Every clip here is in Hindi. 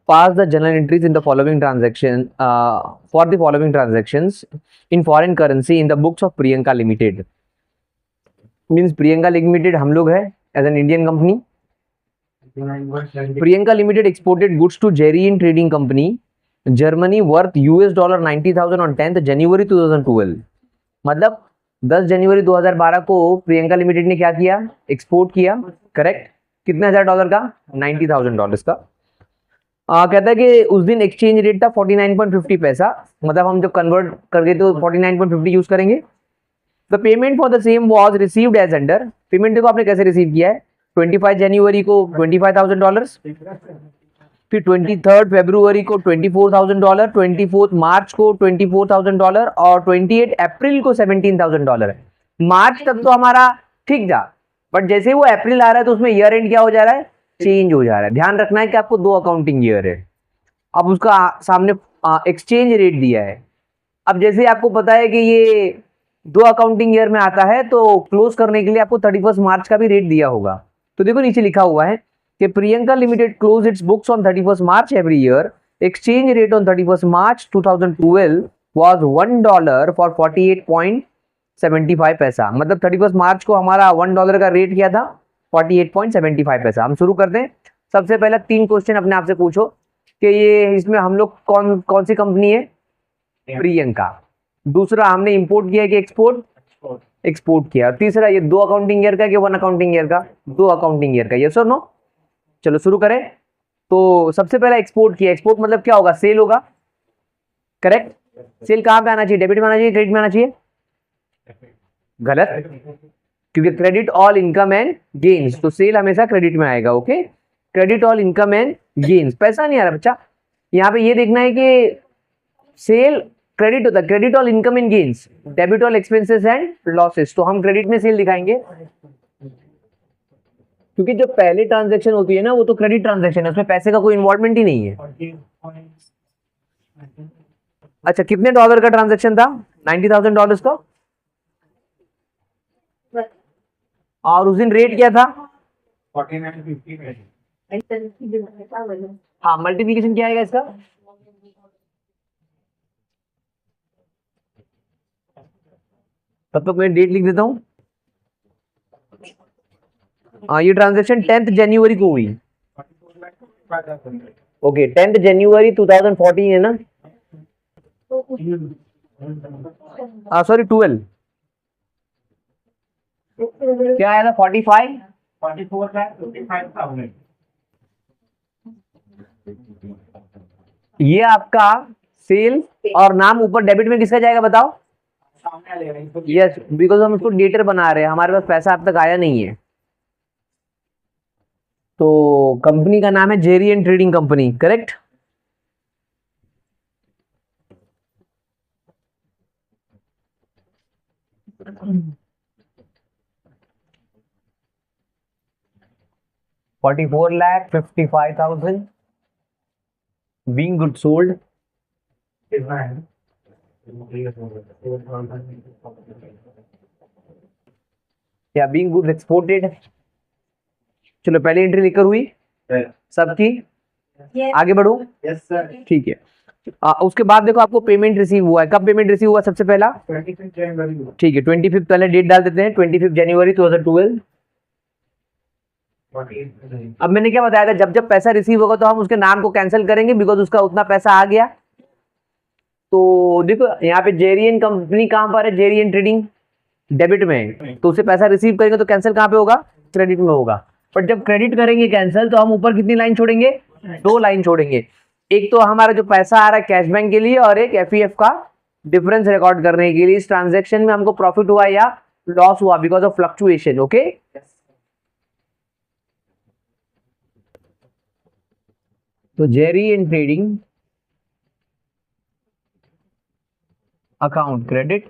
pass the journal entries in the following transaction for the following transactions in foreign currency in the books of Priyanka Limited. Means Priyanka Limited हम लोग है as an Indian company. Priyanka Limited exported goods to Jerian Trading Company, Germany worth $90,000 on 10th January 2012. मतलब 10 जनवरी 2012 को प्रियंका लिमिटेड ने क्या किया, एक्सपोर्ट किया, करेक्ट. कितने हजार डॉलर का, $90,000 का. कहता है कि उस दिन एक्सचेंज रेट था 49.50 पैसा, मतलब हम जब कन्वर्ट करके तो 49.50 यूज करेंगे. The payment for the same was received as under. Payment देखो आपने कैसे रिसीव किया है, 25 जनवरी को $25,000, फिर 23 फरवरी को $24,000, 24 मार्च को $24,000 और 28 अप्रैल को $17,000 है. मार्च तक तो हमारा ठीक था, बट जैसे वो अप्रैल आ रहा है तो उसमें ईयर एंड क्या हो जा रहा है, चेंज हो जा रहा है. ध्यान रखना है कि आपको 2 अकाउंटिंग ईयर है. अब उसका सामने एक्सचेंज रेट दिया है. अब जैसे आपको पता है कि ये 2 अकाउंटिंग ईयर में आता है तो क्लोज करने के लिए आपको 31 मार्च का भी रेट दिया होगा. तो देखो नीचे लिखा हुआ है कि Priyanka limited close it's books on 31 March every year. Exchange rate on 31 March 2012 was $1 for 48.75 पैसा. मतलब 31 मार्च को हमारा $1 का रेट क्या था, 48.75 पैसा. हम शुरू करते हैं. सबसे पहला 3 क्वेश्चन अपने आप से पूछो कि ये इसमें हम लोग कौन सी कंपनी है, प्रियंका. दूसरा हमने इंपोर्ट किया कि एक्सपोर्ट किया. और तीसरा ये 2 अकाउंटिंग ईयर का कि 1 अकाउंटिंग ईयर का, 2 अकाउंटिंग ईयर का. यस और नो. चलो शुरू करें. तो सबसे पहला एक्सपोर्ट किया. एक्सपोर्ट मतलब क्या होगा, सेल होगा, करेक्ट. सेल कहां पे आना चाहिए, डेबिट में आना चाहिए, क्रेडिट में आना चाहिए. गलत, क्योंकि credit all income and gains, तो सेल हमेशा क्रेडिट में आएगा. Okay, credit all income and gains. पैसा नहीं आ रहा बच्चा, यहाँ पे ये देखना है कि सेल क्रेडिट होता है, credit all income and gains, debit all expenses and losses. तो हम क्रेडिट में सेल दिखाएंगे, क्योंकि जो पहले ट्रांजैक्शन होती है ना वो तो क्रेडिट ट्रांजैक्शन है, उसमें पैसे का कोई इन्वॉल्वमेंट ही नहीं है. अच्छा, कितने डॉलर का ट्रांजैक्शन था, $90,000 का. और उस दिन रेट क्या था, 49.50. हाँ, मल्टीप्लीकेशन क्या आएगा इसका, तब तक मैं डेट लिख देता हूं. ये ट्रांजैक्शन 10th जनवरी को हुई. ओके, 10th जनवरी 2014 है ना, सॉरी 12. क्या आया था, 45. 44,55,000. ये आपका सेल और नाम ऊपर डेबिट में किसका जाएगा बताओ. सामने ले रहे हैं. यस, बिकॉज हम उसको डेटर बना रहे हैं, हमारे पास पैसा अब तक आया नहीं है. तो कंपनी का नाम है जेरियन trading company, correct. $44,55,000 being goods sold. या being goods exported. चलो पहली एंट्री लिखकर हुई सबकी. आगे बढ़ो. Yes sir. ठीक है. उसके बाद देखो आपको पेमेंट रिसीव हुआ है. कब पेमेंट रिसीव हुआ सबसे पहला, 25 जनवरी. ठीक है, 25 पहले डेट डाल देते हैं, 25 जनवरी 2012. अब मैंने क्या बताया था, जब जब पैसा रिसीव होगा तो हम उसके नाम को कैंसिल करेंगे, बिकॉज उसका उतना पैसा आ गया. तो देखो यहाँ पे जेरियन कंपनी कहां पर है, जेरियन ट्रेडिंग डेबिट में, तो उसे पैसा रिसीव करेंगे तो कैंसिल कहां पे होगा, क्रेडिट में होगा. बट जब क्रेडिट करेंगे कैंसिल तो हम ऊपर कितनी लाइन छोड़ेंगे, 2 लाइन छोड़ेंगे. एक तो हमारा जो पैसा आ रहा है कैश बैंक के लिए, और एक एफईएफ का डिफरेंस रिकॉर्ड करने के लिए. इस ट्रांजैक्शन में हमको प्रॉफिट हुआ या लॉस हुआ बिकॉज ऑफ फ्लक्चुएशन. ओके, तो जेरियन ट्रेडिंग अकाउंट क्रेडिट.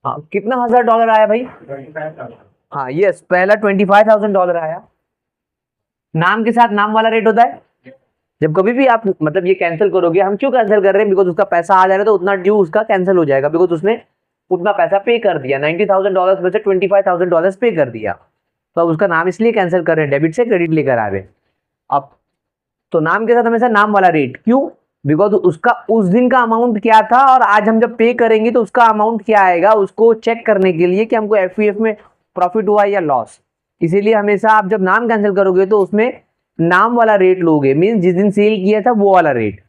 हाँ, कितना $1,000 आया भाई, 25,000. हाँ यस, पहला $25,000 आया. नाम के साथ नाम वाला रेट होता है. जब कभी भी आप मतलब ये कैंसिल करोगे, हम क्यों कैंसिल कर रहे हैं, बिकॉज उसका पैसा आ जा रहा है तो उतना ड्यू उसका कैंसिल हो जाएगा, बिकॉज उसने उतना पैसा पे कर दिया. $90,000 में से $25,000 पे कर दिया, तो अब उसका नाम इसलिए कैंसिल कर रहे हैं, डेबिट से क्रेडिट लेकर आ रहे हैं. अब तो नाम के साथ हमेशा नाम वाला रेट, क्यों? बिकॉज उसका उस दिन का अमाउंट क्या था और आज हम जब पे करेंगे तो उसका अमाउंट क्या आएगा, उसको चेक करने के लिए कि हमको एफईएफ में प्रॉफिट हुआ या लॉस। इसीलिए हमेशा आप जब नाम कैंसिल करोगे तो उसमें नाम वाला रेट लोगे, मीन जिस दिन सेल किया था वो वाला रेट।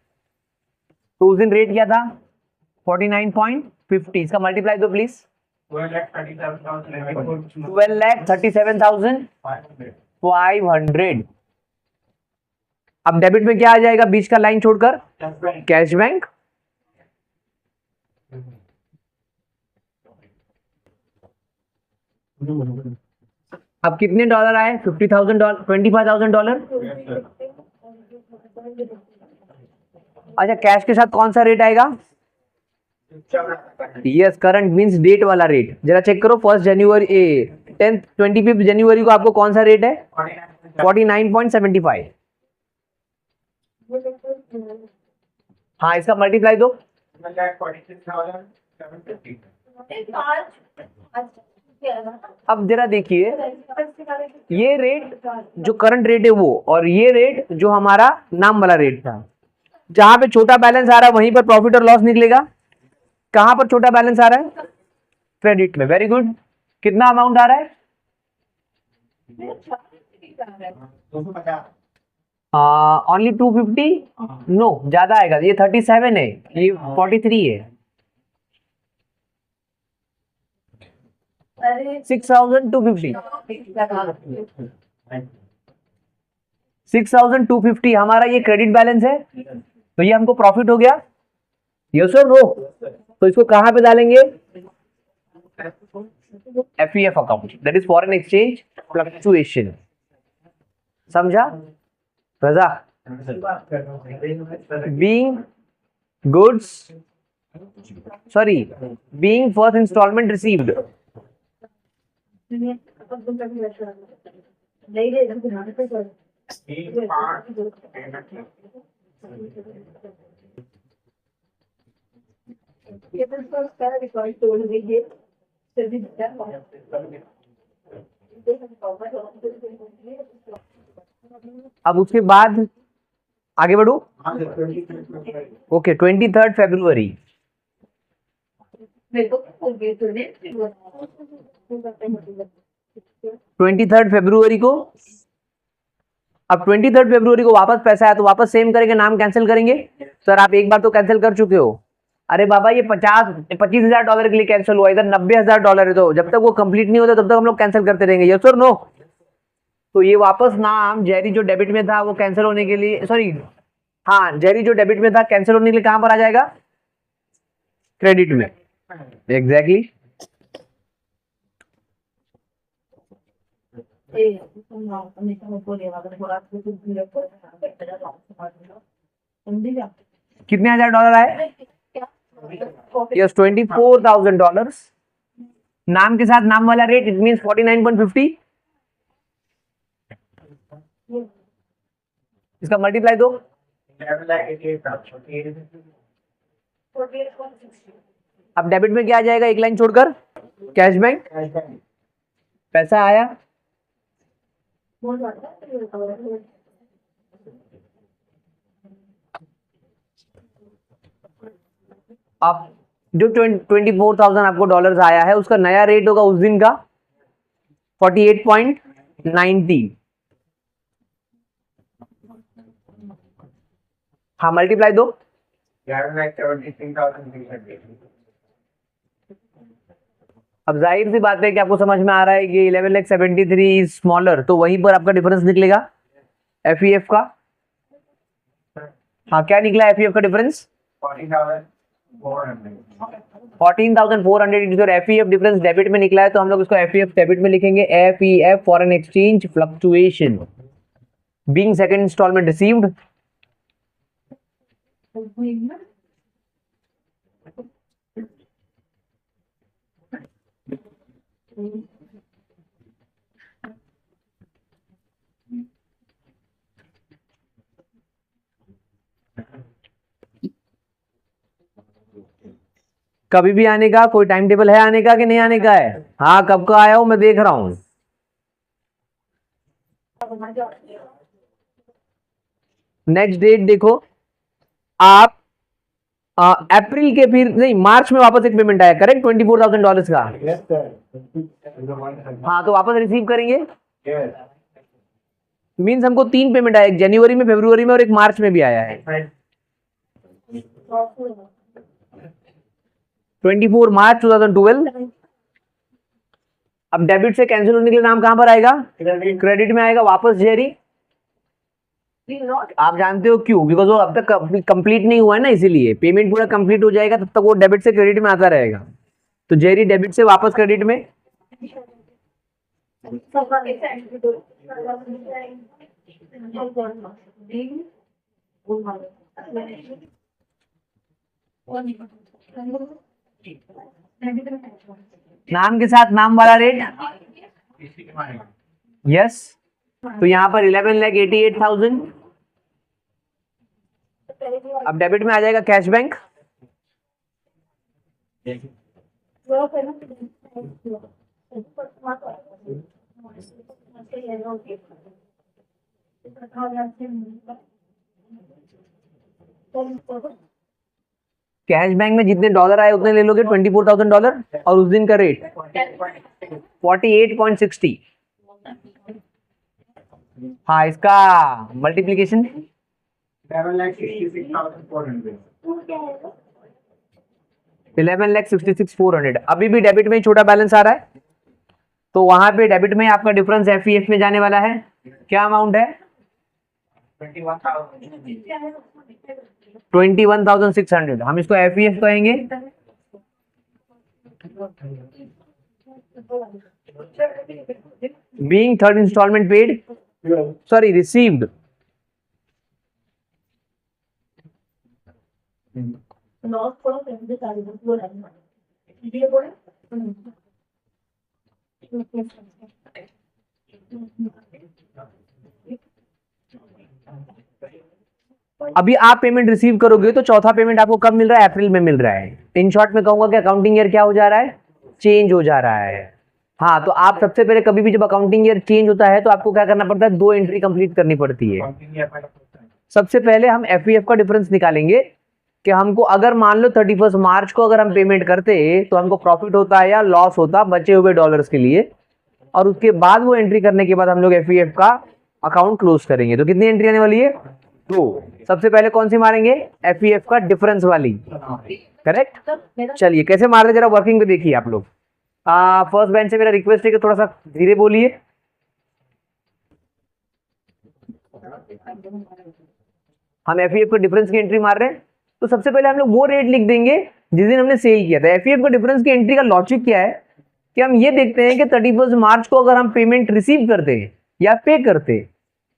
तो उस दिन रेट क्या था? 49.50। इसका मल्टीप्लाई दो प्लीज। 12,37,500। अब डेबिट में क्या आ जाएगा बीच का लाइन छोड़कर? Cash bank. अब कितने डॉलर आए? $50,000, $25,000। अच्छा, कैश के साथ कौन सा रेट आएगा? यस, करंट मींस डेट वाला रेट। जरा चेक करो, 1 जनवरी 25 जनवरी को आपको कौन सा रेट है? 49.75। हाँ, इसका मल्टीप्लाई दो। अब जरा देखिए, ये रेट जो करंट रेट है वो, और ये रेट जो हमारा नाम वाला रेट था, जहां पे छोटा बैलेंस आ रहा है वहीं पर प्रॉफिट और लॉस निकलेगा। कहां पर छोटा बैलेंस आ रहा है? क्रेडिट में। Very good. कितना अमाउंट आ रहा है? ओनली 250। नो, ज्यादा आएगा, ये 37 है, ये 43 है। 6,250। 6,250 हमारा ये क्रेडिट बैलेंस है, तो ये हमको प्रॉफिट हो गया। यस और नो? तो इसको कहां पे डालेंगे? FEF account, that is foreign exchange fluctuation. समझा Raza? Being goods, sorry, being first instalment received. अब उसके बाद आगे बढ़ो। ओके, 23 फरवरी। 23 फरवरी को, अब 23 फरवरी को वापस पैसा आया तो वापस सेम करेंगे, नाम कैंसिल करेंगे। सर आप एक बार तो कैंसिल कर चुके हो। अरे बाबा, ये $25,000 के लिए कैंसिल हुआ, इधर $90,000 है, तो जब तक वो कंप्लीट नहीं होता तब तक हम लोग कैंसिल करते रहेंगे। यस और नो? तो ये वापस नाम जेरी जो डेबिट में था वो कैंसिल होने के लिए, सॉरी, हाँ, जेरी जो डेबिट में था कैंसिल होने के लिए कहां पर आ जाएगा? क्रेडिट में। एग्जैक्टली। कितने $1,000 आए? यस, $24,000। नाम के साथ नाम वाला रेट, इट मींस 49.50। इसका मल्टीप्लाई दो। अब डेबिट में क्या आ जाएगा एक लाइन छोड़कर? Cash bank. पैसा आया। अब जो 24,000 आपको डॉलर्स आया है उसका नया रेट होगा उस दिन का 48.90। हाँ, मल्टीप्लाई दो। अब जाहिर सी बात है कि आपको समझ में आ रहा है कि 11,73 इज स्मॉलर, तो वहीं पर आपका डिफरेंस निकलेगा एफईएफ का। हाँ, क्या निकला एफईएफ का डिफरेंस? 14,400 एफईएफ डिफरेंस डेबिट में निकला है, तो हम लोग इसको एफईएफ डेबिट में लिखेंगे। FEF foreign exchange fluctuation being second instalment received. कभी भी आने का कोई टाइम टेबल है आने का कि नहीं आने का है? हाँ, कब का आया हूं मैं देख रहा हूं। नेक्स्ट डेट देखो, आप अप्रैल के फिर नहीं मार्च में वापस एक पेमेंट आया, करेक्ट, $24,000 का। Yes, sir. हाँ, तो वापस रिसीव करेंगे। Yes. मीन्स हमको 3 पेमेंट आया, एक जनवरी में, फरवरी में और एक मार्च में भी आया है। 24 मार्च 2012। अब डेबिट से कैंसिल होने के लिए नाम कहां पर आएगा? क्रेडिट में आएगा वापस जेरी। आप जानते हो क्यों? बिकॉज वो अब तक कंप्लीट नहीं हुआ है ना, इसीलिए पेमेंट पूरा कंप्लीट हो जाएगा तब तक वो डेबिट से क्रेडिट में आता रहेगा। तो जेरी डेबिट से वापस क्रेडिट में। नाम के साथ नाम वाला रेट। यस, तो यहाँ पर 11,88,000। अब डेबिट में आ जाएगा कैश बैंक। कैश बैंक में जितने डॉलर आए उतने ले लोगे, $24,000, और उस दिन का रेट 48.60। हाँ, इसका मल्टीप्लीकेशन 11,66,400. 11,66,400। अभी भी डेबिट में ही छोटा बैलेंस आ रहा है, तो वहां पे डेबिट में आपका डिफरेंस एफईएफ में जाने वाला है। क्या अमाउंट है? 21,600। हम इसको एफईएफ कहेंगे। Being third instalment paid, sorry received. अभी आप पेमेंट रिसीव करोगे तो चौथा पेमेंट आपको कब मिल रहा है? अप्रैल में मिल रहा है। इन शॉर्ट में कहूंगा कि अकाउंटिंग ईयर क्या हो जा रहा है? चेंज हो जा रहा है। हाँ, तो आप सबसे पहले कभी भी जब अकाउंटिंग ईयर चेंज होता है तो आपको क्या करना पड़ता है? 2 एंट्री कंप्लीट करनी पड़ती है। सबसे पहले हम एफईएफ का डिफरेंस निकालेंगे कि हमको अगर मान लो 31 मार्च को अगर हम पेमेंट करते तो हमको प्रॉफिट होता है या लॉस होता बचे हुए डॉलर्स के लिए, और उसके बाद वो एंट्री करने के बाद हम लोग एफईएफ का अकाउंट क्लोज करेंगे। तो कितनी एंट्री आने वाली है? 2। सबसे पहले कौन सी मारेंगे? एफईएफ का डिफरेंस वाली, करेक्ट। चलिए कैसे मार रहे जरा वर्किंग पे देखिए आप लोग। फर्स्ट बेंच से मेरा रिक्वेस्ट है कि थोड़ा सा धीरे बोलिए। हम एफईएफ का डिफरेंस की एंट्री मार रहे हैं, तो सबसे पहले हम लोग वो रेट लिख देंगे जिस दिन हमने सेल किया था। एफईएफ का डिफरेंस की एंट्री का लॉजिक क्या है कि हम ये देखते हैं कि 31 मार्च को अगर हम पेमेंट रिसीव करते या पे करते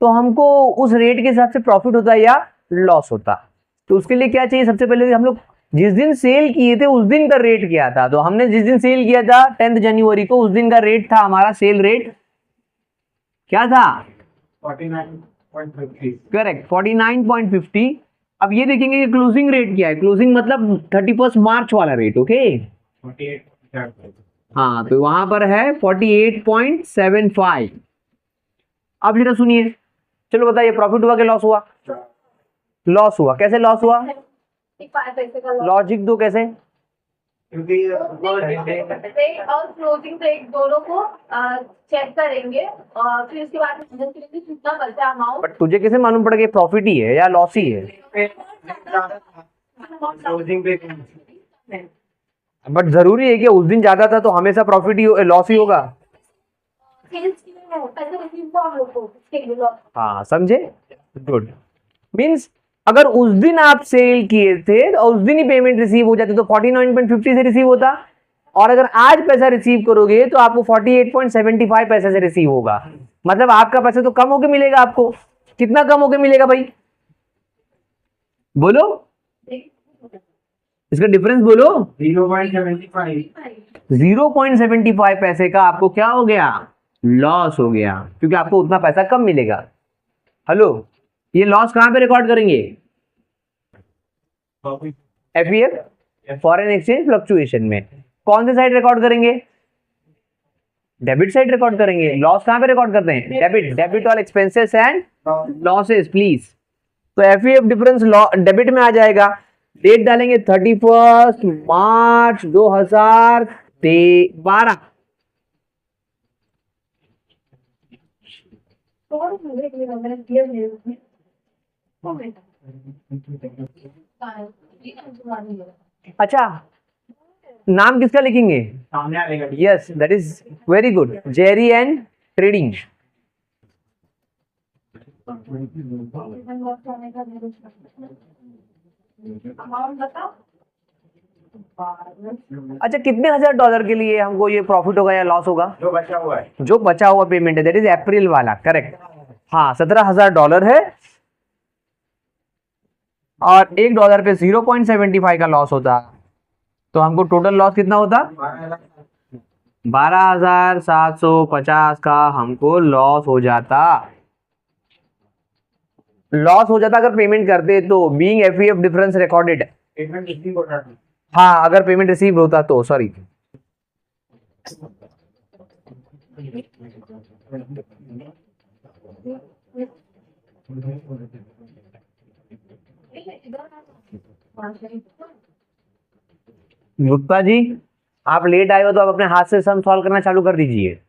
तो हमको उस रेट के हिसाब से प्रॉफिट होता या लॉस होता। तो उसके लिए क्या चाहिए? सबसे पहले हम लोग जिस दिन सेल किए थे उस दिन का रेट क्या था। तो हमने जिस दिन सेल किया था 10 जनवरी को, उस दिन का रेट था हमारा सेल रेट क्या था? 49.50. करेक्ट, 49.50। अब ये देखेंगे कि क्लोजिंग रेट क्या है। क्लोजिंग मतलब 31 मार्च वाला रेट। ओके, 48. हाँ, तो वहां पर है 48.75। अब जरा सुनिए, चलो बताइए प्रॉफिट हुआ कि लॉस हुआ? लॉस हुआ। कैसे लॉस हुआ? लॉजिक दो कैसे? क्योंकि और क्लोजिंग रेट दोनों को चेक करेंगे और फिर उसके बाद कितना बचा अमाउंट। बट तुझे कैसे मालूम पड़ा कि प्रॉफिट ही है या लॉस ही है? क्लोजिंग पे बट जरूरी है कि उस दिन ज्यादा था तो हमेशा प्रॉफिट ही लॉस ही होगा? हाँ, समझे? गुड। मीन्स अगर उस दिन आप सेल किए थे तो उस दिन ही पेमेंट रिसीव हो जाती तो 49.50 से रिसीव होता, और अगर आज पैसा रिसीव करोगे तो आपको 48.75 पैसे से रिसीव होगा। मतलब आपका पैसा तो कम होके मिलेगा आपको। कितना कम होके मिलेगा भाई? बोलो, इसका डिफरेंस बोलो। 0.75. 0.75 पैसे का आपको क्या हो गया? लॉस हो गया, क्योंकि आपको उतना पैसा कम मिलेगा। हेलो, ये लॉस कहां पे रिकॉर्ड करेंगे? एफईएफ, फॉरेन एक्सचेंज फ्लक्चुएशन में। कौन से साइड रिकॉर्ड करेंगे? डेबिट साइड रिकॉर्ड करेंगे। लॉस कहां पे रिकॉर्ड करते हैं? Debit. Debit all expenses and losses please. तो एफईएफ डिफरेंस डेबिट में आ जाएगा। डेट डालेंगे 31 मार्च 2012। अच्छा, नाम किसका लिखेंगे? सामने आ जाएगा। Yes, that is very good. Jerry and trading. Amount बताओ। अच्छा, कितने $1000 के लिए हमको ये प्रॉफिट होगा या लॉस होगा? जो बचा हुआ है। जो बचा हुआ पेमेंट है, दैट इज अप्रैल वाला, करेक्ट। हाँ, $17,000 है और $1 पे 0.75 का लॉस होता, तो हमको टोटल लॉस कितना होता? 12,750 का हमको लॉस हो जाता। लॉस हो जाता अगर पेमेंट करते तो, being FEF difference recorded. Payment receive होता है। हाँ, अगर पेमेंट रिसीव होता तो, सॉरी। गुप्ता जी, आप लेट आए हो तो आप अपने हाथ से सम सॉल्व करना चालू कर दीजिए,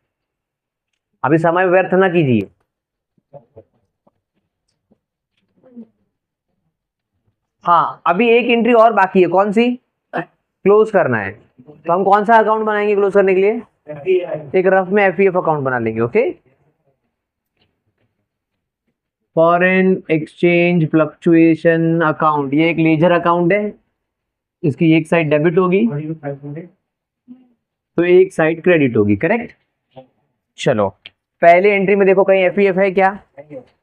अभी समय व्यर्थ ना कीजिए। हाँ, अभी एक एंट्री और बाकी है, कौन सी? क्लोज करना है। तो हम कौन सा अकाउंट बनाएंगे क्लोज करने के लिए? एक रफ में एफईएफ अकाउंट बना लेंगे। Okay, foreign exchange fluctuation account, ये एक लेजर अकाउंट है। इसकी एक साइड डेबिट होगी तो एक साइड क्रेडिट होगी, करेक्ट। चलो, पहले एंट्री में देखो कहीं एफईएफ है क्या?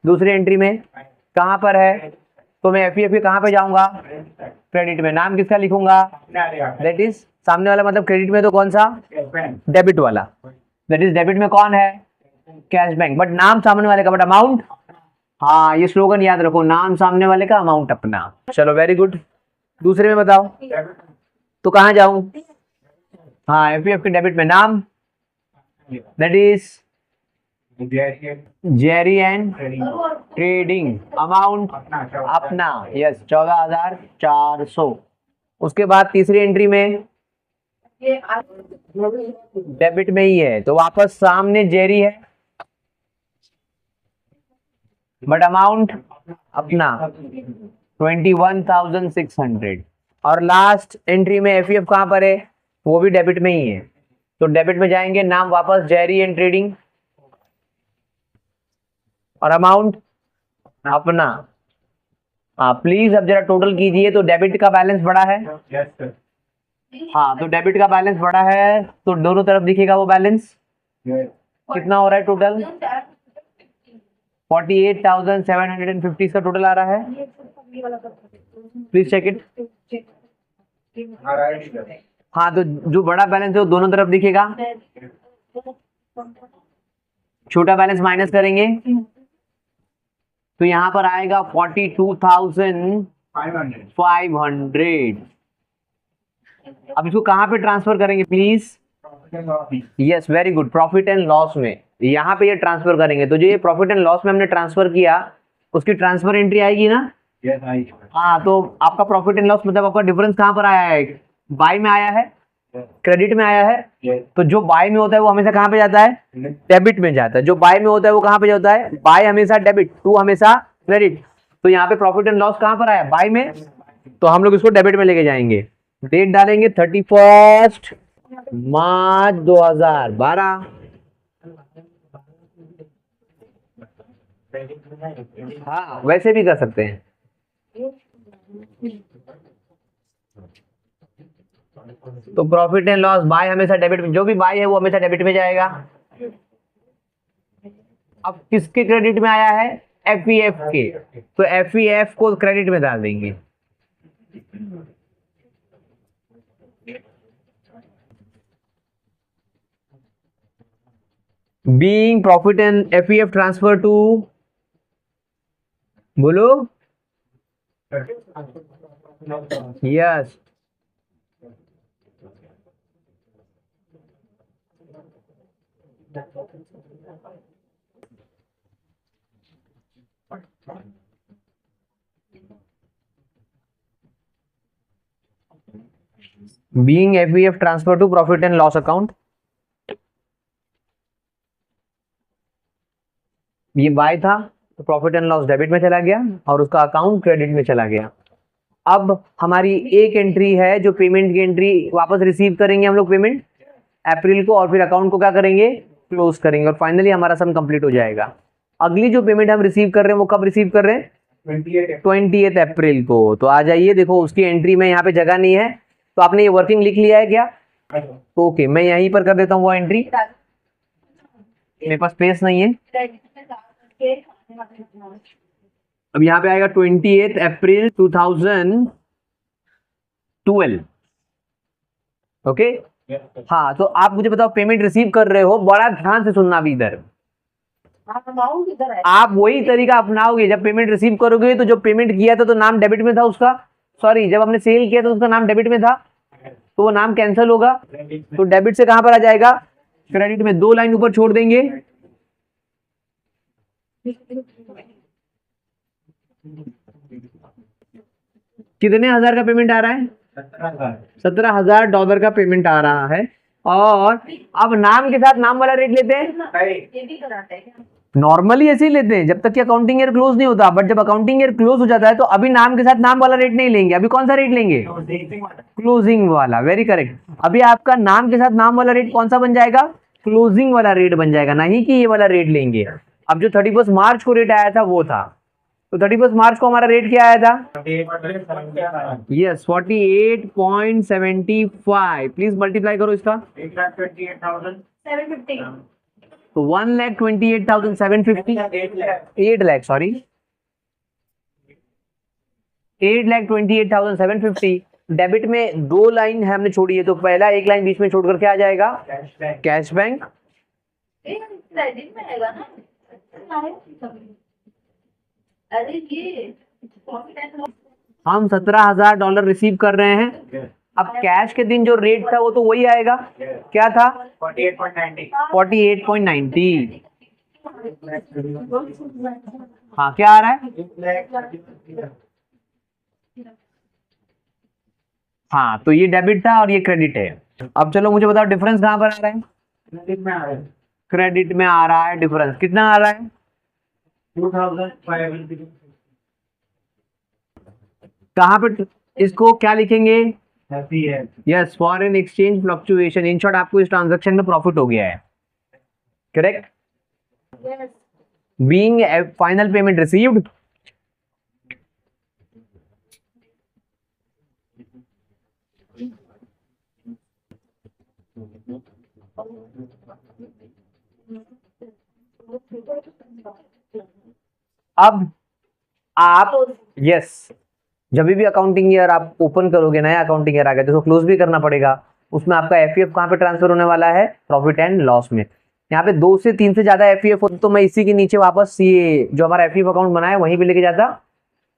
दूसरी एंट्री में कहां पर है? तो मैं एफईएफ के कहां पे जाऊंगा? क्रेडिट में। नाम किसका लिखूंगा? दैट इज सामने वाला, मतलब क्रेडिट में तो कौन सा? डेबिट वाला। दैट इज डेबिट में कौन है? Cash bank. बट नाम सामने वाले का, बट अमाउंट, हाँ ये स्लोगन याद रखो, नाम सामने वाले का, अमाउंट अपना। चलो, वेरी गुड। दूसरे में बताओ तो कहां जाऊं? हाँ, एफईएफ के डेबिट में नाम, that is Jerry and trading. Amount अपना, यस 14,400। उसके बाद तीसरी एंट्री में डेबिट में ही है तो वापस सामने जेरी है, बट अमाउंट अपना 21,600। और लास्ट एंट्री में एफईएफ कहां पर है? वो भी डेबिट में ही है, तो डेबिट में जाएंगे, नाम वापस जेरी एंड ट्रेडिंग और अमाउंट अपना। हाँ प्लीज अब जरा टोटल कीजिए, तो डेबिट का बैलेंस बड़ा है। हाँ, तो डेबिट का बैलेंस बड़ा है तो दोनों तरफ दिखेगा वो बैलेंस। कितना हो रहा है टोटल? 48,750 का टोटल आ रहा है। Please check it. हाँ, तो जो बड़ा बैलेंस है वो दोनों तरफ दिखेगा, छोटा बैलेंस माइनस करेंगे तो यहाँ पर आएगा 42,500। अब इसको कहाँ पे ट्रांसफर करेंगे please? Yes, very good, profit and loss में यहाँ पे ये ट्रांसफर करेंगे। तो जो ये प्रॉफिट एंड लॉस में हमने ट्रांसफर किया उसकी ट्रांसफर एंट्री आएगी ना? हाँ, तो आपका प्रॉफिट एंड लॉस मतलब आपका डिफरेंस कहाँ पर आया है? बाय में आया है, क्रेडिट में आया है। तो जो बाय में होता है वो हमेशा कहाँ पे जाता है? डेबिट में जाता है। जो बाय में होता है वो कहाँ पे जाता है? बाय हमेशा डेबिट, टू हमेशा क्रेडिट। तो यहाँ पे प्रॉफिट एंड लॉस कहाँ पर आया? बाय में, तो हम लोग इसको डेबिट में लेके जाएंगे। डेट डालेंगे 31 मार्च 2012। हाँ, वैसे भी कर सकते हैं। तो प्रॉफिट एंड लॉस बाय हमेशा डेबिट में, जो भी बाय है वो हमेशा डेबिट में जाएगा। अब किसके क्रेडिट में आया है? एफईएफ के, तो एफईएफ को क्रेडिट में डाल देंगे। Being profit and FEF transfer to, बोलो yes. Being FEF transfer to profit and loss account, ये बाय था तो प्रॉफिट एंड लॉस डेबिट में चला गया और उसका अकाउंट क्रेडिट में चला गया। अब हमारी एक एंट्री है जो पेमेंट की एंट्री, वापस रिसीव करेंगे हम लोग पेमेंट अप्रैल को और फिर अकाउंट को क्या करेंगे, क्लोज करेंगे और फाइनली हमारा सम कंप्लीट हो जाएगा। अगली जो पेमेंट हम रिसीव कर रहे हैं वो कब रिसीव कर रहे हैं, 28 अप्रैल को। तो आ जाइए, देखो उसकी एंट्री में यहाँ पे जगह नहीं है तो आपने ये वर्किंग लिख लिया है क्या, तो ओके मैं यहीं पर कर देता हूँ वो एंट्री, मेरे पास स्पेस नहीं है। अब यहाँ पे आएगा 28 अप्रैल 2012, ओके। हाँ तो आप मुझे बताओ पेमेंट रिसीव कर रहे हो, बड़ा ध्यान से सुनना भी इधर, आप वही तरीका अपनाओगे। जब पेमेंट रिसीव करोगे तो जो पेमेंट किया था तो नाम डेबिट में था उसका, सॉरी जब हमने सेल किया तो उसका नाम डेबिट में था तो वो नाम कैंसिल होगा, तो डेबिट से कहां पर आ जाएगा, क्रेडिट में। 2 लाइन ऊपर छोड़ देंगे, कितने हजार का पेमेंट आ रहा है, $17,000 का पेमेंट आ रहा है। और अब नाम के साथ नाम वाला रेट लेते हैं, ये भी कराते हैं क्या? नॉर्मली ऐसे ही लेते हैं जब तक कि अकाउंटिंग ईयर क्लोज नहीं होता, बट जब अकाउंटिंग ईयर क्लोज हो जाता है तो अभी नाम के साथ नाम वाला रेट नहीं लेंगे। अभी कौन सा रेट लेंगे, क्लोजिंग वाला, वेरी करेक्ट। अभी आपका नाम के साथ नाम वाला रेट कौन सा बन जाएगा, क्लोजिंग वाला रेट बन जाएगा, नहीं कि ये वाला रेट लेंगे। अब जो 31 मार्च को रेट आया था वो था, तो 31 मार्च को हमारा रेट क्या आया था, यस 48.75। प्लीज मल्टीप्लाई करो इसका, 750 तो 1,28,750, 8 लाख सॉरी 8,28,750। डेबिट में 2 लाइन है हमने छोड़ी है, तो पहला एक लाइन बीच में छोड़कर क्या आ जाएगा, कैश बैंक। क्रेडिट में आएगा ना, अरे ये हम $17,000 रिसीव कर रहे हैं। अब कैश के दिन जो रेट था वो तो वही आएगा, क्या था 48.90। हाँ क्या आ रहा है, हाँ तो ये डेबिट था और ये क्रेडिट है। अब चलो मुझे बताओ डिफरेंस कहाँ पर आ रहा है, क्रेडिट में आ रहा है। डिफरेंस कितना आ रहा है, 2500। कहाँ पे इसको क्या लिखेंगे, yes foreign exchange fluctuation. In short आपको इस ट्रांजैक्शन में प्रॉफिट हो गया है, correct. Being final payment received, अब आप यस जब भी अकाउंटिंग ईयर आप ओपन करोगे, नया अकाउंटिंग ईयर आ गया तो क्लोज भी करना पड़ेगा। उसमें आपका एफईएफ कहाँ पे ट्रांसफर होने वाला है, प्रॉफिट एंड लॉस में। यहाँ पे 2 से 3 से ज्यादा एफईएफ हो तो मैं इसी के नीचे वापस ये जो हमारा एफईएफ अकाउंट बनाया वहीं पे लेके जाता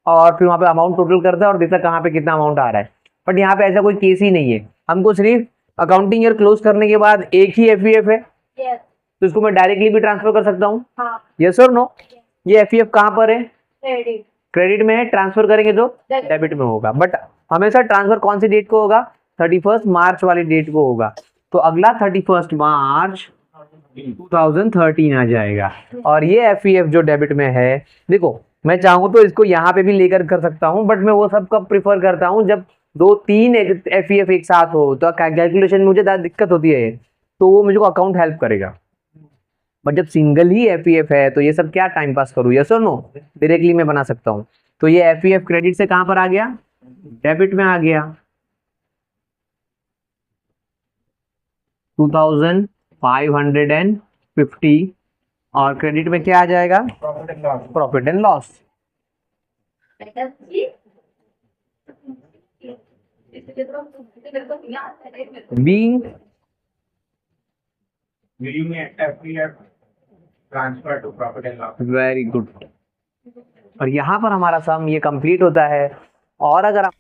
और फिर वहाँ पे अमाउंट टोटल करता और देखता कहाँ पे कितना अमाउंट आ रहा है। बट यहाँ पे ऐसा कोई केस ही नहीं है, हमको सिर्फ अकाउंटिंग ईयर क्लोज करने के बाद एक ही एफईएफ है तो इसको मैं डायरेक्टली भी ट्रांसफर कर सकता हूँ, यस और नो। ये एफईएफ कहाँ पर है, क्रेडिट में है, ट्रांसफर करेंगे तो डेबिट में होगा। बट हमेशा ट्रांसफर कौन सी डेट को होगा, 31 मार्च वाली डेट को होगा। तो अगला 31 मार्च 2013 आ जाएगा। और ये एफईएफ जो डेबिट में है, देखो मैं चाहूँ तो इसको यहाँ पे भी लेकर कर सकता हूँ, बट मैं वो सब कब प्रिफर करता हूँ जब 2-3 एफईएफ एक साथ हो तो कैलकुलेशन में मुझे ज़्यादा दिक्कत होती है, तो वो मुझे को अकाउंट हेल्प करेगा। बट जब सिंगल ही एफईएफ है तो ये सब क्या टाइम पास करूँ, यस और नो, डायरेक्टली मैं बना सकता हूँ। तो ये एफईएफ क्रेडिट से कहां पर आ गया, डेबिट में आ गया, 2550 और क्रेडिट में क्या आ जाएगा, profit and loss. Being transfer to profit and loss, very good. और यहाँ पर हमारा सम ये कंप्लीट होता है। और अगर आप